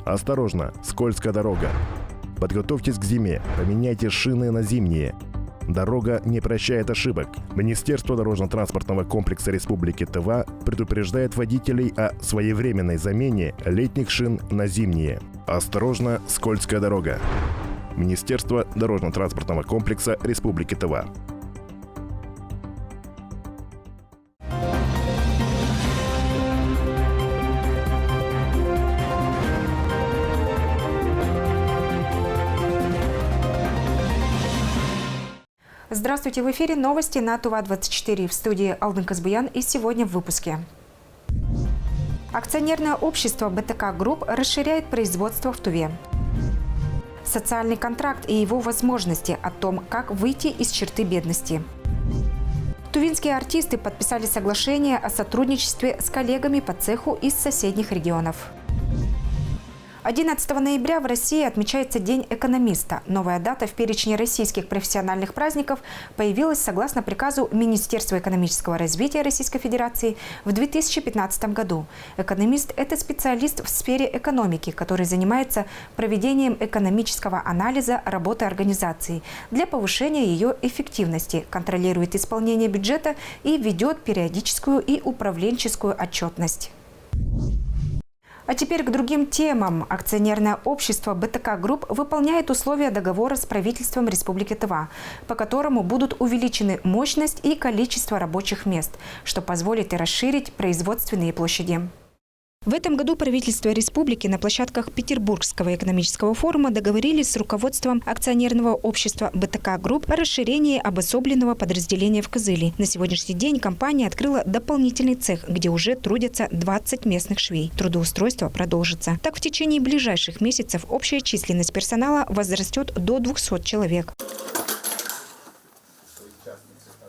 Осторожно, скользкая дорога. Подготовьтесь к зиме, поменяйте шины на зимние. Дорога не прощает ошибок. Министерство дорожно-транспортного комплекса Республики Тыва предупреждает водителей о своевременной замене летних шин на зимние. Осторожно, скользкая дорога. Министерство дорожно-транспортного комплекса Республики Тыва. Здравствуйте, в эфире новости на Тува-24. В студии Алдын Казбуян и сегодня в выпуске. Акционерное общество БТК Групп расширяет производство в Туве. Социальный контракт и его возможности о том, как выйти из черты бедности. Тувинские артисты подписали соглашение о сотрудничестве с коллегами по цеху из соседних регионов. 11 ноября в России отмечается День экономиста. Новая дата в перечне российских профессиональных праздников появилась согласно приказу Министерства экономического развития Российской Федерации в 2015 году. Экономист – это специалист в сфере экономики, который занимается проведением экономического анализа работы организации для повышения ее эффективности, контролирует исполнение бюджета и ведет периодическую и управленческую отчетность. А теперь к другим темам. Акционерное общество БТК Групп выполняет условия договора с правительством Республики Тыва, по которому будут увеличены мощность и количество рабочих мест, что позволит и расширить производственные площади. В этом году правительство республики на площадках Петербургского экономического форума договорились с руководством акционерного общества БТК Групп о расширении обособленного подразделения в Кызыле. На сегодняшний день компания открыла дополнительный цех, где уже трудятся 20 местных швей. Трудоустройство продолжится. Так, в течение ближайших месяцев общая численность персонала возрастет до 200 человек.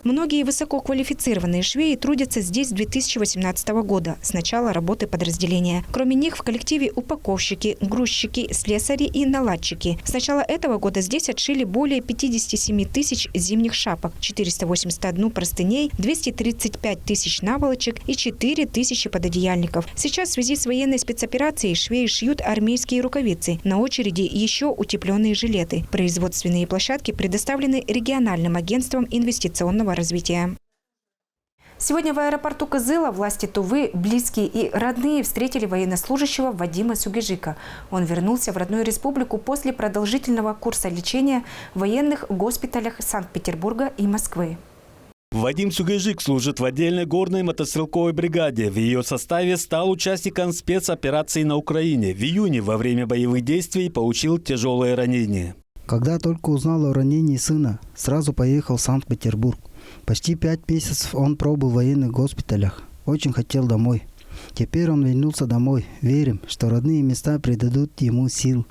Многие высококвалифицированные швеи трудятся здесь с 2018 года, с начала работы подразделения. Кроме них в коллективе упаковщики, грузчики, слесари и наладчики. С начала этого года здесь отшили более 57 тысяч зимних шапок, 481 простыней, 235 тысяч наволочек и 4 тысячи пододеяльников. Сейчас в связи с военной спецоперацией швеи шьют армейские рукавицы. На очереди еще утепленные жилеты. Производственные площадки предоставлены региональным агентством инвестиционного развития. Сегодня в аэропорту Кызыла власти Тувы, близкие и родные встретили военнослужащего Вадима Сугежика. Он вернулся в родную республику после продолжительного курса лечения в военных госпиталях Санкт-Петербурга и Москвы. Вадим Сугежик служит в отдельной горной мотострелковой бригаде. В ее составе стал участником спецоперации на Украине. В июне во время боевых действий получил тяжелое ранение. Когда только узнал о ранении сына, сразу поехал в Санкт-Петербург. Почти 5 месяцев он пробыл в военных госпиталях. Очень хотел домой. Теперь он вернулся домой. Верим, что родные места придадут ему сил.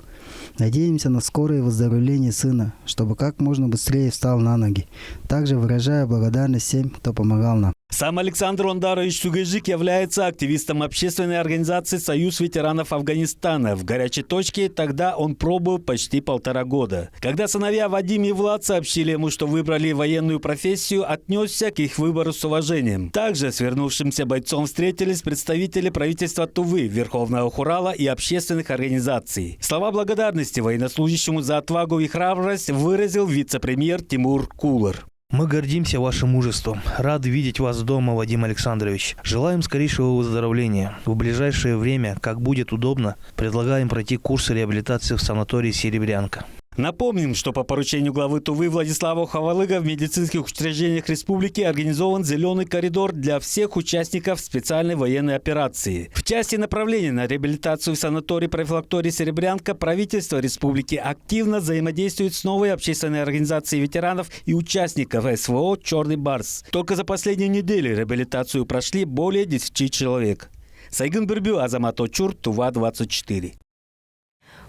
Надеемся на скорое выздоровление сына, чтобы как можно быстрее встал на ноги. Также выражаю благодарность всем, кто помогал нам. Сам Александр Ондарович Сугежик является активистом общественной организации «Союз ветеранов Афганистана». В горячей точке тогда он пробыл почти 1,5 года. Когда сыновья Вадим и Влад сообщили ему, что выбрали военную профессию, отнесся к их выбору с уважением. Также с вернувшимся бойцом встретились представители правительства Тувы, Верховного Хурала и общественных организаций. Слова благодарности военнослужащему за отвагу и храбрость выразил вице-премьер Тимур Кулар. Мы гордимся вашим мужеством. Рады видеть вас дома, Вадим Александрович. Желаем скорейшего выздоровления. В ближайшее время, как будет удобно, предлагаем пройти курс реабилитации в санатории «Серебрянка». Напомним, что по поручению главы Тувы Владислава Хавалыга в медицинских учреждениях республики организован зеленый коридор для всех участников специальной военной операции. В части направления на реабилитацию в санатории-профилактории «Серебрянка» правительство республики активно взаимодействует с новой общественной организацией ветеранов и участников СВО «Черный барс». Только за последнюю неделю реабилитацию прошли более 10 человек. Сайгын Бирбю, Азамат Очур, Тува-24.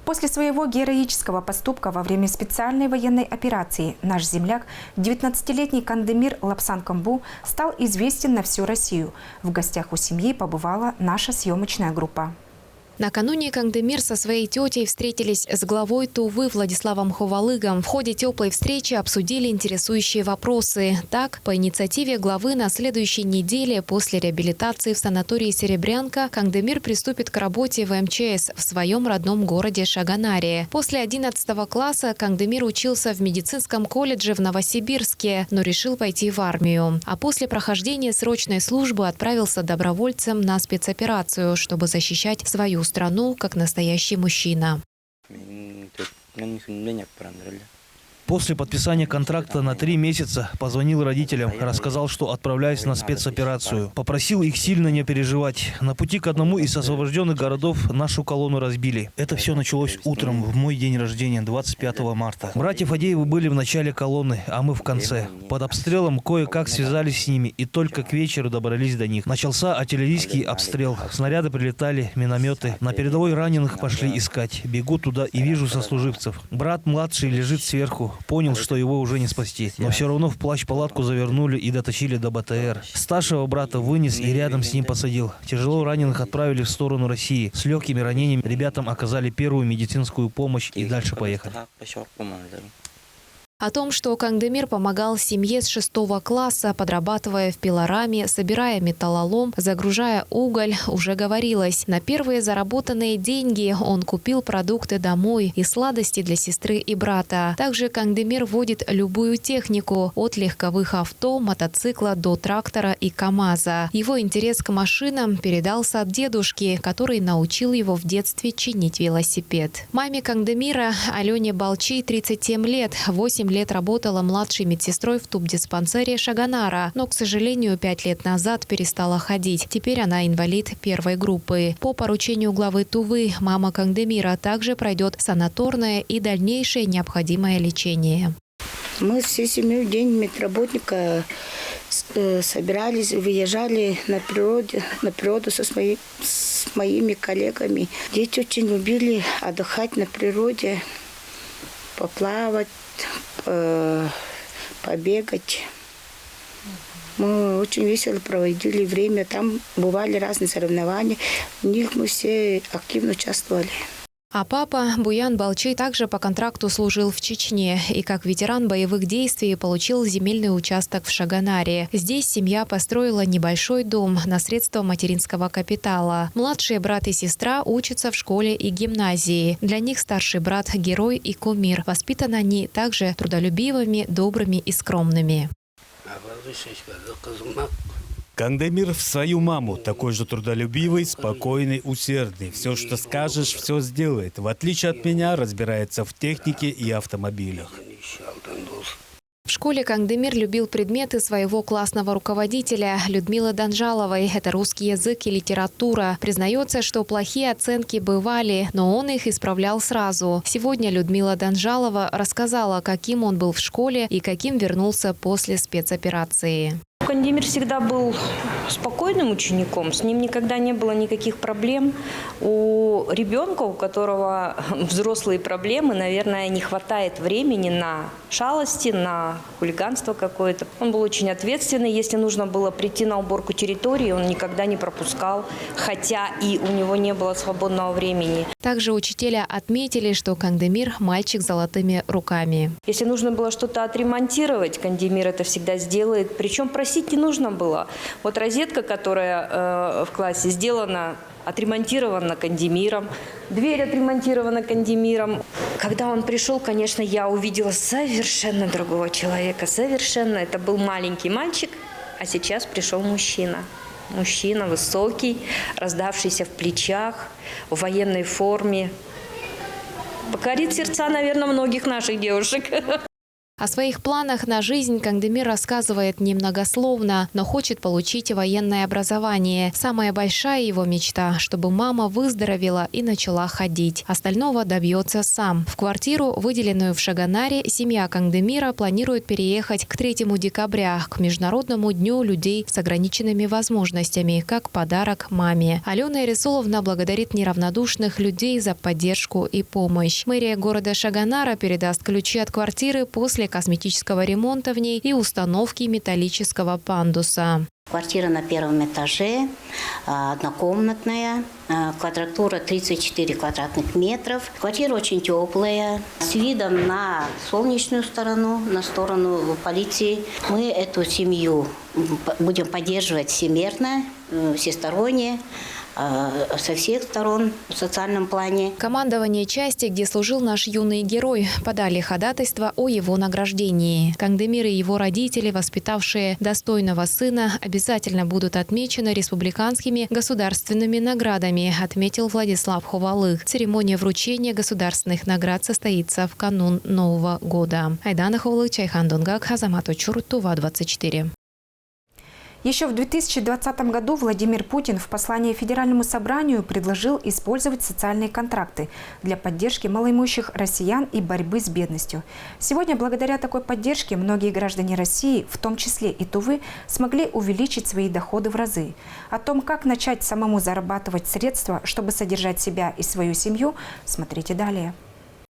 После своего героического поступка во время специальной военной операции наш земляк, 19-летний Кандемир Лапсан Камбу, стал известен на всю Россию. В гостях у семьи побывала наша съемочная группа. Накануне Кандемир со своей тетей встретились с главой Тувы Владиславом Хувалыгом. В ходе теплой встречи обсудили интересующие вопросы. Так, по инициативе главы на следующей неделе после реабилитации в санатории «Серебрянка» Кандемир приступит к работе в МЧС в своем родном городе Шаганаре. После 11 класса Кандемир учился в медицинском колледже в Новосибирске, но решил пойти в армию. А после прохождения срочной службы отправился добровольцем на спецоперацию, чтобы защищать свою страну как настоящий мужчина. После подписания контракта на 3 месяца позвонил родителям, рассказал, что отправляюсь на спецоперацию. Попросил их сильно не переживать. На пути к одному из освобожденных городов нашу колонну разбили. Это все началось утром в мой день рождения, 25 марта. Братья Фадеевы были в начале колонны, а мы в конце. Под обстрелом кое-как связались с ними и только к вечеру добрались до них. Начался артиллерийский обстрел. Снаряды прилетали, минометы. На передовой раненых пошли искать. Бегу туда и вижу сослуживцев. Брат младший лежит сверху. Понял, что его уже не спасти. Но все равно в плащ-палатку завернули и дотащили до БТР. Старшего брата вынес и рядом с ним посадил. Тяжело раненых отправили в сторону России. С легкими ранениями ребятам оказали первую медицинскую помощь и дальше поехали. О том, что Кандемир помогал семье с 6 класса, подрабатывая в пилораме, собирая металлолом, загружая уголь, уже говорилось. На первые заработанные деньги он купил продукты домой и сладости для сестры и брата. Также Кандемир водит любую технику, от легковых авто, мотоцикла до трактора и КАМАЗа. Его интерес к машинам передался от дедушки, который научил его в детстве чинить велосипед. Маме Кандемира, Алене Балчи, 37 лет, 8 лет работала младшей медсестрой в тубдиспансере Шаганара, но, к сожалению, 5 лет назад перестала ходить. Теперь она инвалид первой группы. По поручению главы Тувы мама Кандемира также пройдет санаторное и дальнейшее необходимое лечение. Мы всей семьей в день медработника собирались, выезжали на природу с моими коллегами. Дети очень любили отдыхать на природе, поплавать, побегать. Мы очень весело проводили время. Там бывали разные соревнования. В них мы все активно участвовали. А папа Буян Балчи также по контракту служил в Чечне и как ветеран боевых действий получил земельный участок в Шаганаре. Здесь семья построила небольшой дом на средства материнского капитала. Младшие брат и сестра учатся в школе и гимназии. Для них старший брат – герой и кумир. Воспитаны они также трудолюбивыми, добрыми и скромными. Кандемир в свою маму такой же трудолюбивый, спокойный, усердный. Все, что скажешь, все сделает. В отличие от меня, разбирается в технике и автомобилях. В школе Кандемир любил предметы своего классного руководителя Людмилы Данжаловой. Это русский язык и литература. Признается, что плохие оценки бывали, но он их исправлял сразу. Сегодня Людмила Данжалова рассказала, каким он был в школе и каким вернулся после спецоперации. Кандемир всегда был спокойным учеником, с ним никогда не было никаких проблем. У ребенка, у которого взрослые проблемы, наверное, не хватает времени на шалости, на хулиганство какое-то. Он был очень ответственный. Если нужно было прийти на уборку территории, он никогда не пропускал, хотя и у него не было свободного времени. Также учителя отметили, что Кандемир – мальчик с золотыми руками. Если нужно было что-то отремонтировать, Кандемир это всегда сделает. Причем просить не нужно было. Вот розетка, которая в классе сделана, отремонтирована Кандемиром. Дверь отремонтирована Кандемиром. Когда он пришел, конечно, я увидела совершенно другого человека. Совершенно. Это был маленький мальчик, а сейчас пришел мужчина. Мужчина высокий, раздавшийся в плечах, в военной форме. Покорит сердца, наверное, многих наших девушек. О своих планах на жизнь Кандемир рассказывает немногословно, но хочет получить военное образование. Самая большая его мечта – чтобы мама выздоровела и начала ходить. Остального добьется сам. В квартиру, выделенную в Шаганаре, семья Кандемира планирует переехать к 3 декабря, к Международному дню людей с ограниченными возможностями, как подарок маме. Алена Ирисуловна благодарит неравнодушных людей за поддержку и помощь. Мэрия города Шаганара передаст ключи от квартиры после после косметического ремонта в ней и установки металлического пандуса. Квартира на первом этаже, однокомнатная, квадратура 34 квадратных метров. Квартира очень теплая, с видом на солнечную сторону, на сторону полиции. Мы эту семью будем поддерживать всемерно, всесторонне, со всех сторон в социальном плане. Командование части, где служил наш юный герой, подали ходатайство о его награждении. Кандемир и его родители, воспитавшие достойного сына, обязательно будут отмечены республиканскими государственными наградами, отметил Владислав Хувалых. Церемония вручения государственных наград состоится в канун Нового года. Айдана Хувалых, Чайхан Дунгак, Азамат Очур, ТУВА-24. Еще в 2020 году Владимир Путин в послании Федеральному собранию предложил использовать социальные контракты для поддержки малоимущих россиян и борьбы с бедностью. Сегодня, благодаря такой поддержке, многие граждане России, в том числе и Тувы, смогли увеличить свои доходы в разы. О том, как начать самому зарабатывать средства, чтобы содержать себя и свою семью, смотрите далее.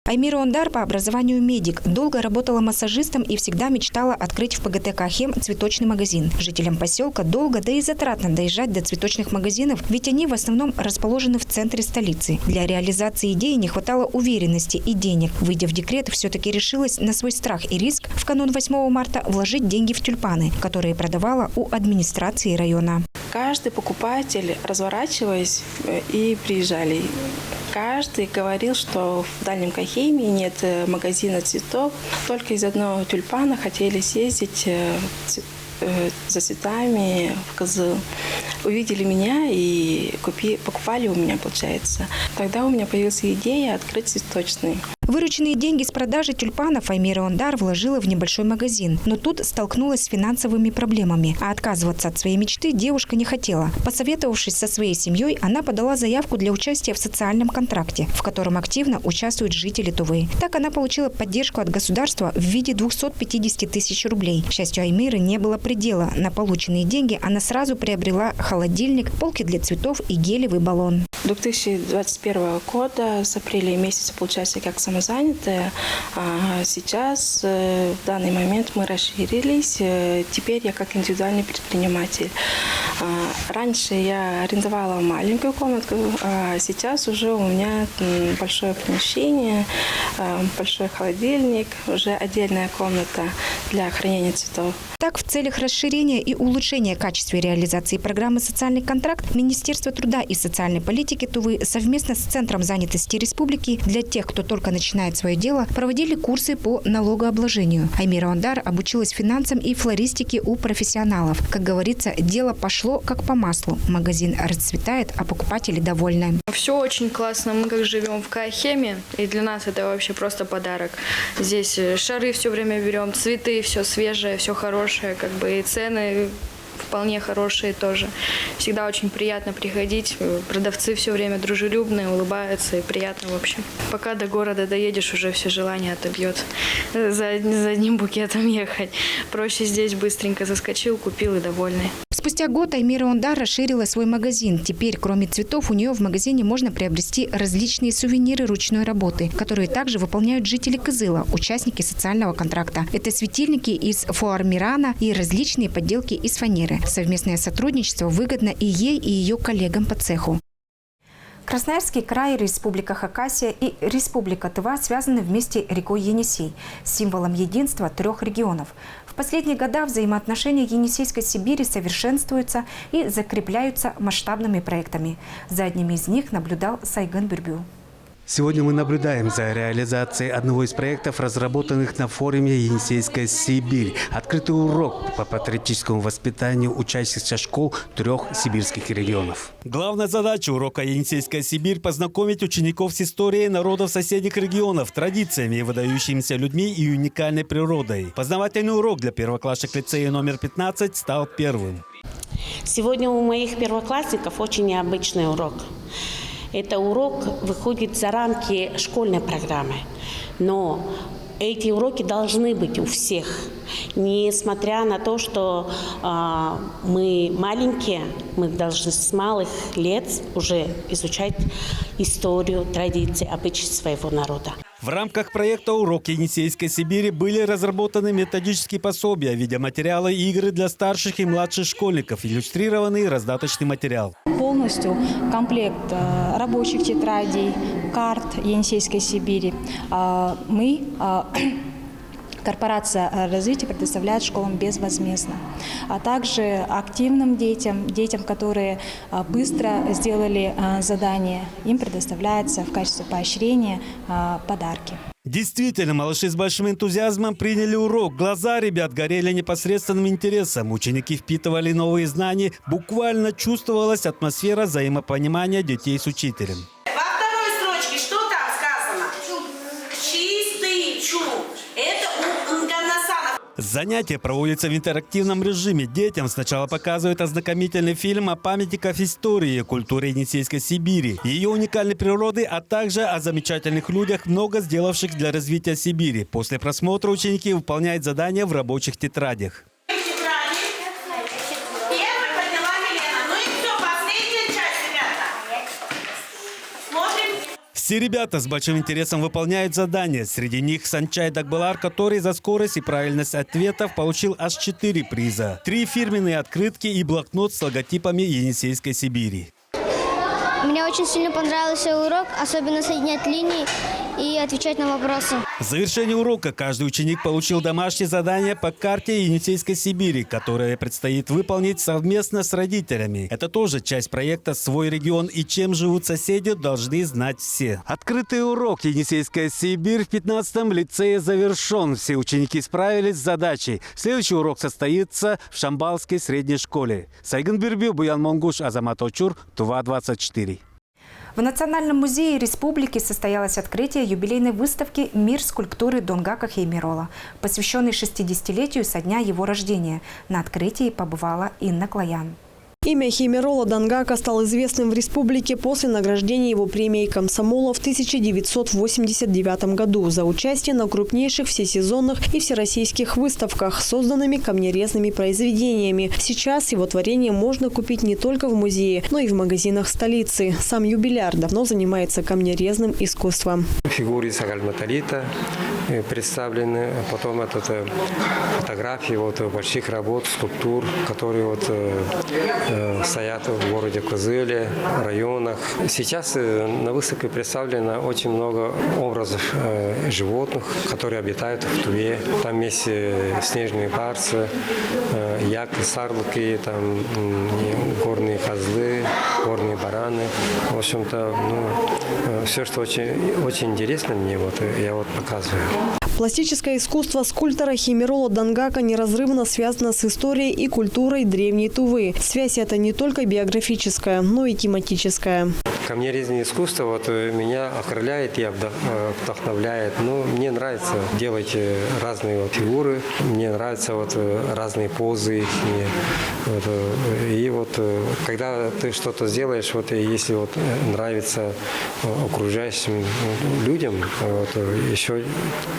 Аймира Ондар по образованию медик. Долго работала массажистом и всегда мечтала открыть в ПГТ Кахем цветочный магазин. Жителям поселка долго, да и затратно доезжать до цветочных магазинов, ведь они в основном расположены в центре столицы. Для реализации идеи не хватало уверенности и денег. Выйдя в декрет, все-таки решилась на свой страх и риск в канун 8 марта вложить деньги в тюльпаны, которые продавала у администрации района. Каждый покупатель, разворачиваясь, и приезжали. Каждый говорил, что в Дальнем Кахеме нет магазина цветов. Только из одного тюльпана хотели съездить за цветами в Кызыл. Увидели меня и покупали у меня, получается. Тогда у меня появилась идея открыть цветочный. Вырученные деньги с продажи тюльпанов Аймира Ондар вложила в небольшой магазин. Но тут столкнулась с финансовыми проблемами. А отказываться от своей мечты девушка не хотела. Посоветовавшись со своей семьей, она подала заявку для участия в социальном контракте, в котором активно участвуют жители Тувы. Так она получила поддержку от государства в виде 250 тысяч рублей. К счастью, Аймиры не было предела. На полученные деньги она сразу приобрела холодильник, полки для цветов и гелевый баллон. 2021 года с апреля месяца, получается, как самозанятая. А сейчас, в данный момент, мы расширились. Теперь я как индивидуальный предприниматель. Раньше я арендовала маленькую комнатку, а сейчас уже у меня большое помещение, большой холодильник, уже отдельная комната для хранения цветов. Так, в целях расширения и улучшения качества реализации программы «Социальный контракт» Министерство труда и социальной политики Тувы совместно с Центром занятости республики для тех, кто только начинает свое дело, проводили курсы по налогообложению. Аймира Ондар обучилась финансам и флористике у профессионалов. Как говорится, дело пошло как по маслу. Магазин расцветает, а покупатели довольны. Все очень классно. Мы как живем в Кахеме, и для нас это вообще просто подарок. Здесь шары все время берем, цветы, все свежее, все хорошее, как бы и цены вполне хорошие тоже. Всегда очень приятно приходить. Продавцы все время дружелюбные, улыбаются и приятно в общем. Пока до города доедешь, уже все желание отобьет за одним букетом ехать. Проще здесь быстренько заскочил, купил и довольный. Спустя год Аймира Ондар расширила свой магазин. Теперь, кроме цветов, у нее в магазине можно приобрести различные сувениры ручной работы, которые также выполняют жители Кызыла, участники социального контракта. Это светильники из фоармирана и различные подделки из фанеры. Совместное сотрудничество выгодно и ей, и ее коллегам по цеху. Красноярский край, Республика Хакасия и Республика Тыва связаны вместе рекой Енисей, символом единства 3 регионов. В последние годы взаимоотношения Енисейской Сибири совершенствуются и закрепляются масштабными проектами. За одним из них наблюдал Сайгын Бюрбю. Сегодня мы наблюдаем за реализацией одного из проектов, разработанных на форуме «Енисейская Сибирь». Открытый урок по патриотическому воспитанию учащихся школ 3 сибирских регионов. Главная задача урока «Енисейская Сибирь» – познакомить учеников с историей народов соседних регионов, традициями, выдающимися людьми и уникальной природой. Познавательный урок для первоклассник лицея номер 15 стал первым. Сегодня у моих первоклассников очень необычный урок. Это урок выходит за рамки школьной программы, но эти уроки должны быть у всех. Несмотря на то, что мы маленькие, мы должны с малых лет уже изучать историю, традиции, обычаи своего народа. В рамках проекта «Урок Енисейской Сибири» были разработаны методические пособия, видеоматериалы и игры для старших и младших школьников, иллюстрированный раздаточный материал. Полностью комплект рабочих тетрадей, карт Енисейской Сибири Корпорация развития предоставляет школам безвозмездно, а также активным детям, которые быстро сделали задание, им предоставляется в качестве поощрения подарки. Действительно, малыши с большим энтузиазмом приняли урок. Глаза ребят горели непосредственным интересом. Ученики впитывали новые знания. Буквально чувствовалась атмосфера взаимопонимания детей с учителем. Во второй строчке что там сказано? Чистый чум. Это у Нганасана. Занятия проводятся в интерактивном режиме. Детям сначала показывают ознакомительный фильм о памятниках истории и культуре Енисейской Сибири, ее уникальной природы, а также о замечательных людях, много сделавших для развития Сибири. После просмотра ученики выполняют задания в рабочих тетрадях. Все ребята с большим интересом выполняют задания. Среди них Санчай Дагбалар, который за скорость и правильность ответов получил аж 4 приза. 3 фирменные открытки и блокнот с логотипами Енисейской Сибири. Мне очень сильно понравился урок, особенно соединять линии и отвечать на вопросы. В завершении урока каждый ученик получил домашнее задание по карте Енисейской Сибири, которое предстоит выполнить совместно с родителями. Это тоже часть проекта «Свой регион» и чем живут соседи, должны знать все. Открытый урок «Енисейская Сибирь» в 15-м лицее завершен. Все ученики справились с задачей. Следующий урок состоится в Шамбалской средней школе. Сайгын Бирбю, Буян Монгуш, Азамат Очур, Тува-24. В Национальном музее республики состоялось открытие юбилейной выставки «Мир скульптуры Донгака Хеймирола», посвященной 60-летию со дня его рождения. На открытии побывала Инна Клоян. Имя Хеймирола Донгака стало известным в республике после награждения его премией комсомола в 1989 году за участие на крупнейших всесезонных и всероссийских выставках, созданными камнерезными произведениями. Сейчас его творение можно купить не только в музее, но и в магазинах столицы. Сам юбиляр давно занимается камнерезным искусством. Фигуры Сагаль-Маталита представлены, потом фотографии больших работ, скульптур, которые стоят в городе Кызыле, районах. Сейчас на выставке представлено очень много образов животных, которые обитают в Туве. Там есть снежные барсы, яки, сарлыки, там горные козлы, горные бараны. В общем-то, все, что очень интересно мне, я показываю. Пластическое искусство скульптора Хеймирола Донгака неразрывно связано с историей и культурой древней Тувы. Связь эта не только биографическая, но и тематическая. Камнерезное искусство меня окрыляет и вдохновляет. Мне нравится делать разные фигуры, мне нравятся разные позы. И когда ты что-то сделаешь, если нравится окружающим людям, еще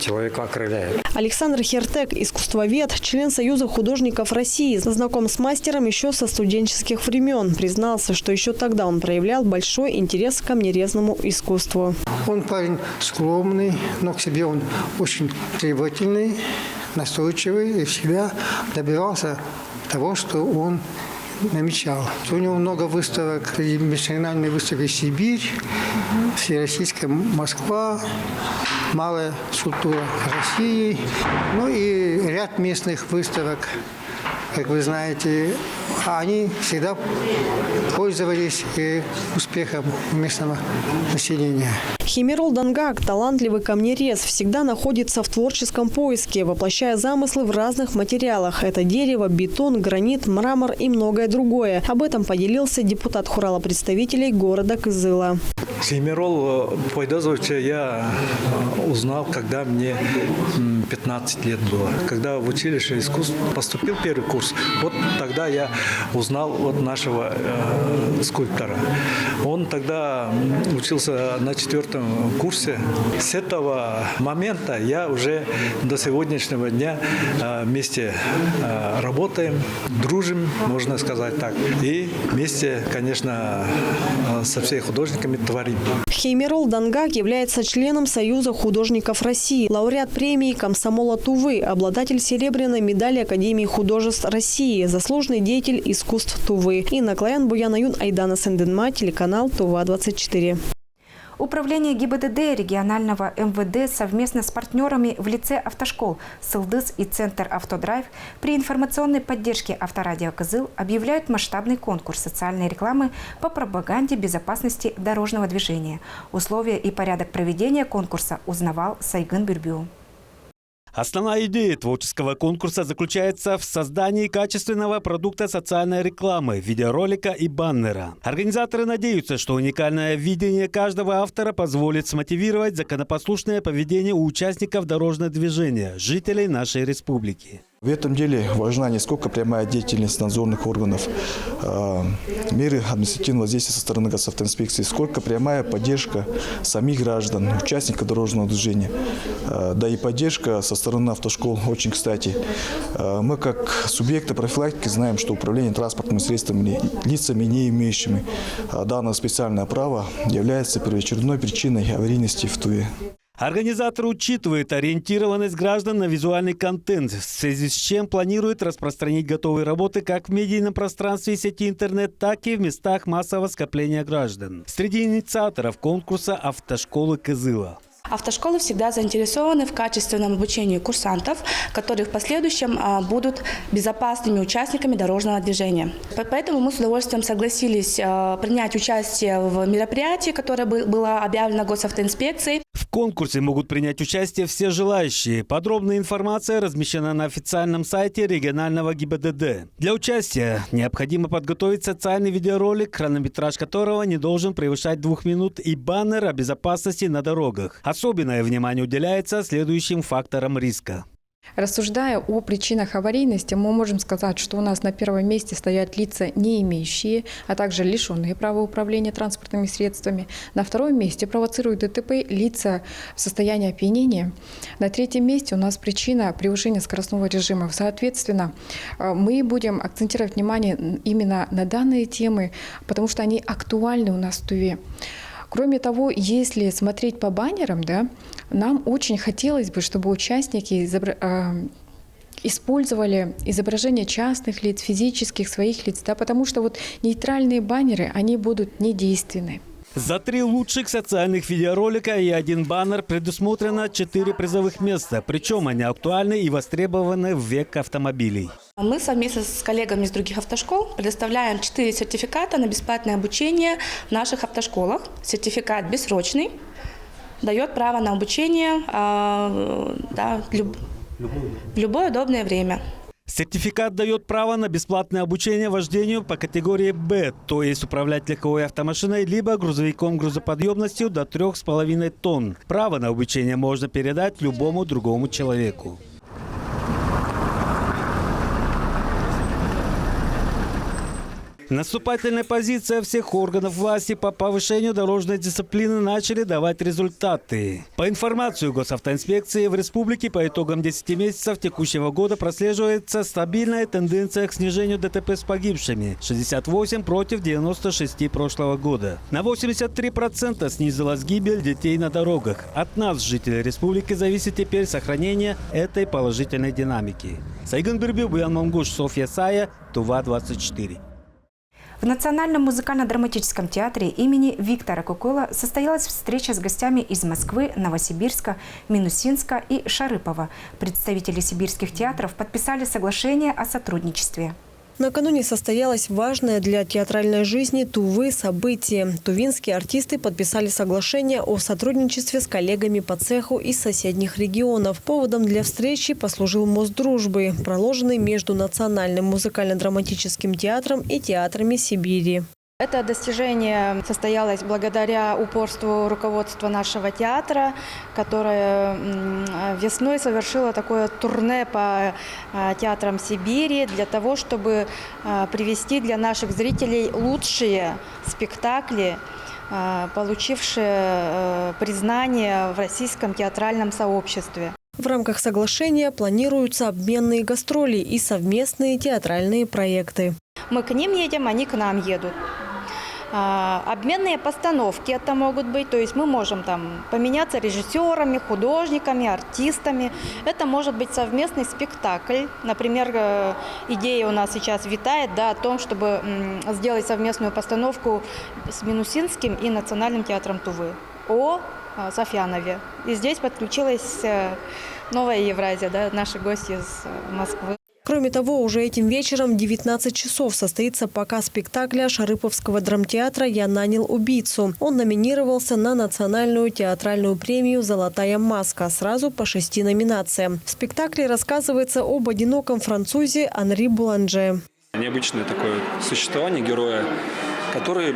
человека окрыляет. Александр Хертек, искусствовед, член Союза художников России, знаком с мастером еще со студенческих времен, признался, что еще тогда он проявлял большой интерес к камнерезному искусству. Он парень скромный, но к себе он очень требовательный, настойчивый и всегда добивался того, что он намечал. У него много выставок, и межрегиональные выставки «Сибирь», всероссийская Москва, малая скульптура России, и ряд местных выставок. Как вы знаете, они всегда пользовались успехом местного населения. Хеймирол Донгак, талантливый камнерез, всегда находится в творческом поиске, воплощая замыслы в разных материалах. Это дерево, бетон, гранит, мрамор и многое другое. Об этом поделился депутат хурала представителей города Кызыла. Хеймирол Пойдозовича я узнал, когда мне 15 лет было. Когда в училище искусств поступил первый курс, тогда я узнал нашего скульптора. Он тогда учился на 4-м курсе. С этого момента я уже до сегодняшнего дня вместе работаем, дружим, можно сказать так. И вместе, конечно, со всеми художниками творим. Хеймирол Дангак является членом Союза художников России, лауреат премии «Комсомола Тувы», обладатель серебряной медали Академии художеств России, заслуженный деятель искусств Тувы. Инна Клаян, Буян Аюн, Айдана Сенденма, телеканал Тува-24. Управление ГИБДД регионального МВД совместно с партнерами в лице автошкол «Сылдыс» и «Центр Автодрайв» при информационной поддержке Авторадио Кызыл объявляют масштабный конкурс социальной рекламы по пропаганде безопасности дорожного движения. Условия и порядок проведения конкурса узнавал Сайгын Бюрбю. Основная идея творческого конкурса заключается в создании качественного продукта социальной рекламы, видеоролика и баннера. Организаторы надеются, что уникальное видение каждого автора позволит смотивировать законопослушное поведение у участников дорожного движения, жителей нашей республики. В этом деле важна не сколько прямая деятельность надзорных органов, меры административного воздействия со стороны госавтоинспекции, сколько прямая поддержка самих граждан, участников дорожного движения. Да и поддержка со стороны автошкол очень кстати. Мы как субъекты профилактики знаем, что управление транспортными средствами лицами, не имеющими данного специального права, является первоочередной причиной аварийности в Туве. Организатор учитывает ориентированность граждан на визуальный контент, в связи с чем планирует распространить готовые работы как в медийном пространстве сети интернет, так и в местах массового скопления граждан. Среди инициаторов конкурса автошколы Кызыла. Автошколы всегда заинтересованы в качественном обучении курсантов, которые в последующем будут безопасными участниками дорожного движения. Поэтому мы с удовольствием согласились принять участие в мероприятии, которое было объявлено госавтоинспекцией. В конкурсе могут принять участие все желающие. Подробная информация размещена на официальном сайте регионального ГИБДД. Для участия необходимо подготовить социальный видеоролик, хронометраж которого не должен превышать 2 минут, и баннер о безопасности на дорогах. Особенное внимание уделяется следующим факторам риска. Рассуждая о причинах аварийности, мы можем сказать, что у нас на первом месте стоят лица, не имеющие, а также лишенные права управления транспортными средствами. На втором месте провоцируют ДТП лица в состоянии опьянения. На третьем месте у нас причина превышения скоростного режима. Соответственно, мы будем акцентировать внимание именно на данные темы, потому что они актуальны у нас в Туве. Кроме того, если смотреть по баннерам, нам очень хотелось бы, чтобы участники использовали изображения частных лиц, физических своих лиц, потому что нейтральные баннеры, они будут недейственны. За 3 лучших социальных видеоролика и 1 баннер предусмотрено 4 призовых места. Причем они актуальны и востребованы в век автомобилей. Мы совместно с коллегами из других автошкол предоставляем 4 сертификата на бесплатное обучение в наших автошколах. Сертификат бессрочный, дает право на обучение в любое удобное время. Сертификат дает право на бесплатное обучение вождению по категории «Б», то есть управлять легковой автомашиной либо грузовиком грузоподъемностью до 3,5 тонн. Право на обучение можно передать любому другому человеку. Наступательная позиция всех органов власти по повышению дорожной дисциплины начали давать результаты. По информации госавтоинспекции, в республике по итогам 10 месяцев текущего года прослеживается стабильная тенденция к снижению ДТП с погибшими – 68 против 96 прошлого года. На 83% снизилась гибель детей на дорогах. От нас, жителей республики, зависит теперь сохранение этой положительной динамики. Сайгын Бюрбю, Буян Мангуш, Софья Сая, Тува-24. В Национальном музыкально-драматическом театре имени Виктора Кукула состоялась встреча с гостями из Москвы, Новосибирска, Минусинска и Шарыпова. Представители сибирских театров подписали соглашение о сотрудничестве. Накануне состоялось важное для театральной жизни Тувы событие. Тувинские артисты подписали соглашение о сотрудничестве с коллегами по цеху из соседних регионов. Поводом для встречи послужил мост дружбы, проложенный между Национальным музыкально-драматическим театром и театрами Сибири. Это достижение состоялось благодаря упорству руководства нашего театра, которое весной совершило такое турне по театрам Сибири для того, чтобы привести для наших зрителей лучшие спектакли, получившие признание в российском театральном сообществе. В рамках соглашения планируются обменные гастроли и совместные театральные проекты. Мы к ним едем, они к нам едут. Обменные постановки это могут быть, то есть мы можем там поменяться режиссерами, художниками, артистами. Это может быть совместный спектакль. Например, идея у нас сейчас витает, да, о том, чтобы сделать совместную постановку с Минусинским и Национальным театром Тувы о Софьянове. И здесь подключилась новая Евразия, да, наши гости из Москвы. Кроме того, уже этим вечером в 19 часов состоится показ спектакля Шарыповского драмтеатра «Я нанял убийцу». Он номинировался на национальную театральную премию «Золотая маска» сразу по 6 номинациям. В спектакле рассказывается об одиноком французе Анри Буланже. Необычное такое существование героя, который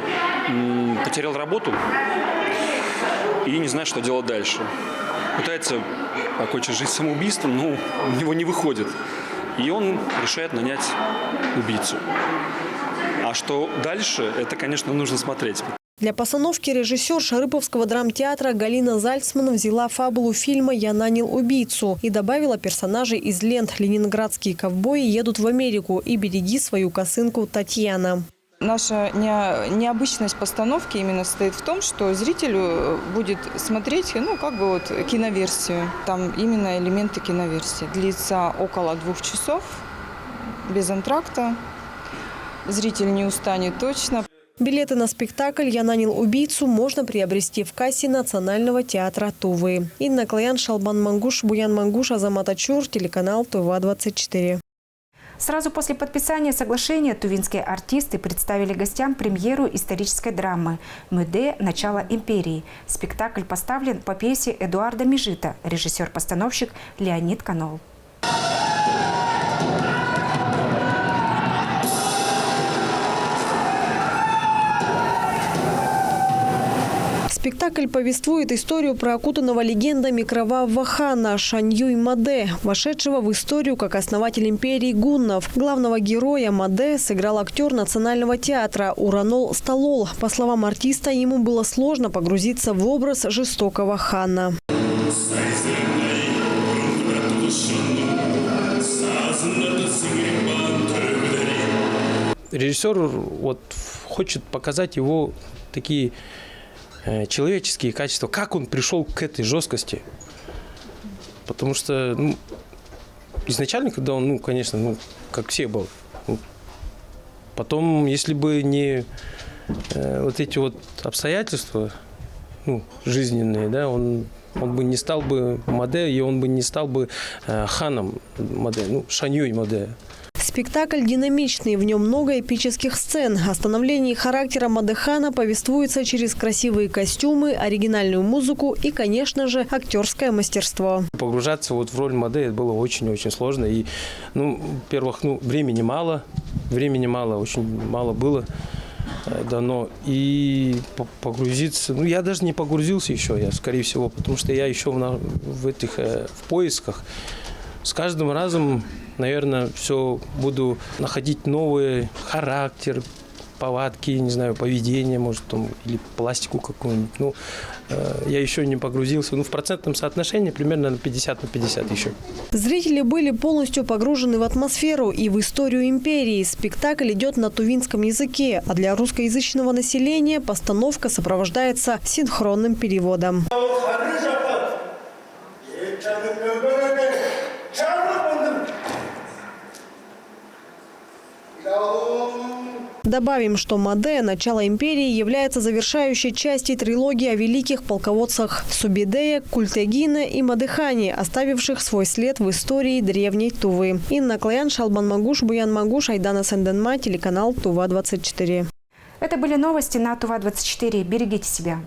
потерял работу и не знает, что делать дальше. Пытается покончить жизнь самоубийством, но у него не выходит. И он решает нанять убийцу. А что дальше, это, конечно, нужно смотреть. Для постановки режиссер Шарыповского драмтеатра Галина Зальцман взяла фабулу фильма «Я нанял убийцу» и добавила персонажей из лент «Ленинградские ковбои едут в Америку» и «Береги свою косынку, Татьяна». Наша необычность постановки именно состоит в том, что зрителю будет смотреть, киноверсию. Там именно элементы киноверсии. Длится около 2 часов, без антракта. Зритель не устанет точно. Билеты на спектакль «Я нанял убийцу» можно приобрести в кассе Национального театра Тувы. Инна Клаян, Шалбан Мангуш, Буян Мангуш, Азамат Ачур, телеканал Тува-24. Сразу после подписания соглашения тувинские артисты представили гостям премьеру исторической драмы «Мюде. Начало империи». Спектакль поставлен по пьесе Эдуарда Межита, режиссер-постановщик Леонид Канол. Спектакль повествует историю про окутанного легендами кровавого хана Шаньюй Маде, вошедшего в историю как основатель империи гуннов. Главного героя Маде сыграл актер Национального театра Уранол Сталол. По словам артиста, ему было сложно погрузиться в образ жестокого хана. Режиссер хочет показать его такие человеческие качества, как он пришел к этой жесткости. Потому что изначально, когда он, конечно, как все был. Потом, если бы не эти обстоятельства жизненные, да, он бы не стал бы Маде, и он бы не стал бы ханом Маде, Шаньюй Маде. Спектакль динамичный, в нем много эпических сцен. О становлении характера Мадехана повествуется через красивые костюмы, оригинальную музыку и, конечно же, актерское мастерство. Погружаться в роль Маде было очень-очень сложно. И, во-первых, времени мало, очень мало было дано. И погрузиться, я даже не погрузился еще, скорее всего, потому что я еще в поисках. С каждым разом, наверное, все буду находить новый характер, повадки, не знаю, поведение, может, или пластику какую-нибудь. Я еще не погрузился. В процентном соотношении примерно на 50 на 50 еще. Зрители были полностью погружены в атмосферу и в историю империи. Спектакль идет на тувинском языке, а для русскоязычного населения постановка сопровождается синхронным переводом. Добавим, что Маде «Начало империи» является завершающей частью трилогии о великих полководцах Субидея, Культегине и Мадехане, оставивших свой след в истории древней Тувы. Инна Клаян, Шалбан Мангуш, Буян Мангуш, Айдана Сенденма, телеканал Тува-24. Это были новости на Тува-24. Берегите себя.